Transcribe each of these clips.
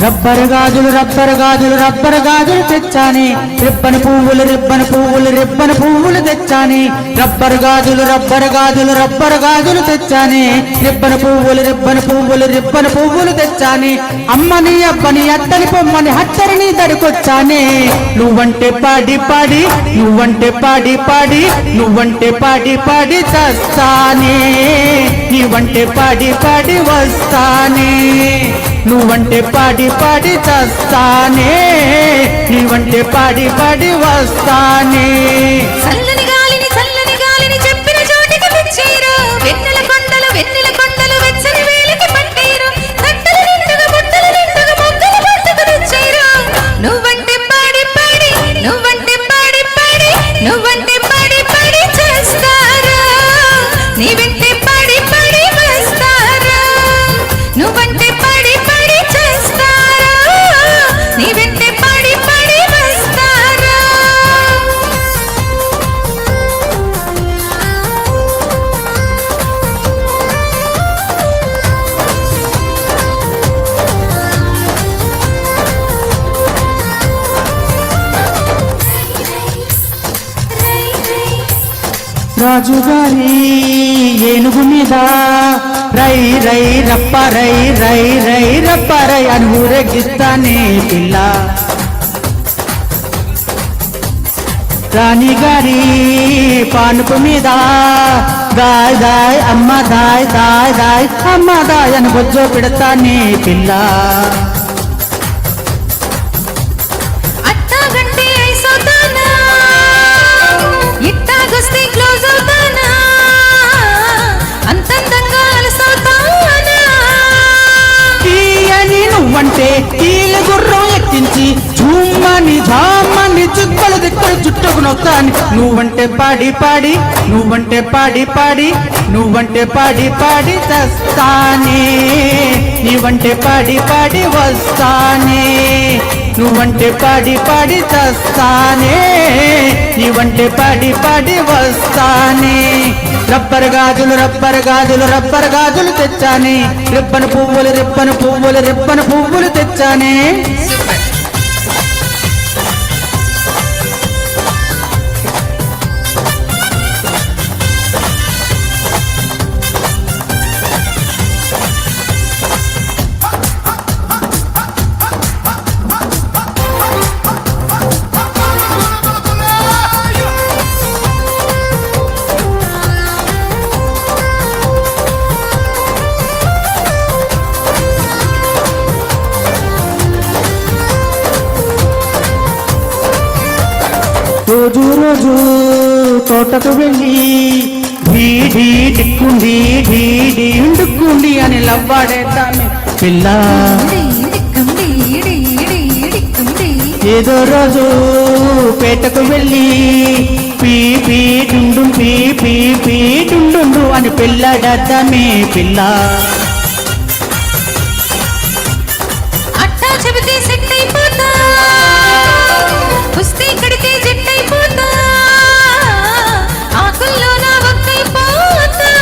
rubber గాజులు rubber గాజులు rubber గాజులు తెచ్చాని రిబ్బన్ పువ్వులు రిబ్బన్ పువ్వులు రిబ్బన్ పువ్వులు తెచ్చాని రబ్బర్ గాజులు రబ్బర్ గాజులు రబ్బర్ గాజులు తెచ్చాని రిబ్బన్ పువ్వులు రిబ్బన్ పువ్వులు రిబ్బన్ పువ్వులు తెచ్చాని అమ్మని అబ్బని అత్తని పొమ్మని హత్తరిని దడికొచ్చానే నువ్వంటే పాడి పాడి నువ్వంటే పాడి పాడి నువ్వంటే పాడి పాడి చస్తానే నీవంటే పాడి పాడి వస్తానే నువ్వంటే పాడి పాడి చస్తానే నీవంటే పాడి పాడి వస్తానే చల్లని గాలిని చెప్పిన చోటికి తెచ్చేరు వెన్నెల కొండలు వెచ్చని వేలికి పట్టేరు తట్టలు నిండుగా బుట్టలు నిండుగా మొగ్గలు పట్టుకు తెచ్చేరు నువ్వంటే పాడి పాడి నువ్వంటే పాడి పాడి నువ్వంటే పాడి పాడి చేస్తారా నీ వెంటే పాడి పాడి వస్తారా నువ్వంటే పాడి పాడి చేస్తారా నీ వెంటే పాడి పాడి వస్తారా రాజుగారి ఏనుగు మీద రై రై రప్ప రై రై రై రప్ప రై అని ఊరేగిస్తానే పిల్ల రాణిగారి పానుపు మీద దాయ్ దాయ్ అమ్మ దాయ్ దాయ్ దాయ్ అమ్మ దాయ్ అని బొజ్జో పెడతానే పిల్ల అట్టాగంటే ఐసోతానా ఇట్టాగొస్తే క్లోజ్ అవుతానా అంతందంగా అలసవుతానా తీయని నువ్వంటే తీల గుర్రం ఎక్కించి ఝుమ్మని ఝామ్మని చుక్కలు దిక్కులు చుట్టుకు నొక్కాని నువ్వంటే పాడి పాడి నువ్వంటే పాడి పాడి నువ్వంటే పాడి పాడి చస్తానే నీవంటే పాడి పాడి వస్తానే నువ్వంటే పాడి పాడి చస్తానే నీవంటే పాడి పాడి వస్తానే రబ్బర్ గాజులు రబ్బర్ గాజులు రబ్బర్ గాజులు తెచ్చానే రిబ్బన్ పువ్వులు రిబ్బన్ పువ్వులు రిబ్బన్ పువ్వులు తెచ్చానే రోజు రోజు తోటకు వెళ్ళి ఢీ ఢిక్కుండి ఢీ ఢిక్కుండి అని లవ్వాడేద్దామే పిల్ల ఏదో రోజు పేటకు వెళ్ళి పీ పీ డుండు అని పిల్లడద్దామే పిల్ల అట్టా చెబితే సెట్ అయిపోతా పుస్తీ కడితే జెట్ అయిపోతా ఆకుల్లో నా ఒక్కైపోతా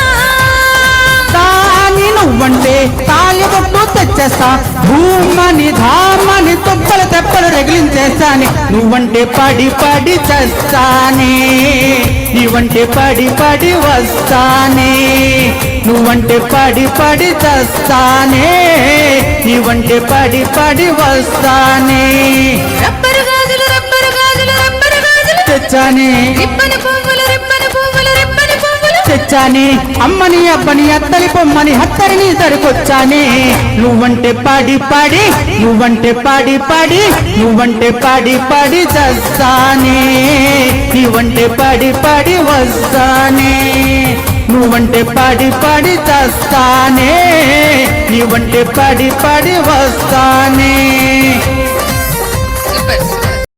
దాని నువ్వంటే తాలి బొట్టు తెచ్చేస్తా భూమని ధామని తొప్పలు తెప్పలు రగిలించేస్తాని నువ్వంటే పాడి పాడి చేస్తానే నీవంటే పాడి పాడి వస్తానే నువ్వంటే పాడి పాడి చేస్తానే నీవంటే పాడి పాడి వస్తానే రబ్బరు గాజులు తెచ్చానే రిబ్బను పువ్వులు తెచ్చానే అమ్మని అబ్బని అత్తలి పొమ్మని హత్తరిని సరికొచ్చానే నువ్వంటే పాడి పాడి నువ్వంటే పాడి పాడి నువ్వంటే పాడి పాడి చస్తానే నీవంటే పాడి పాడి వస్తానే నువ్వంటే పాడి పాడి చస్తానే నీవంటే పాడి పాడి వస్తానే సూపర్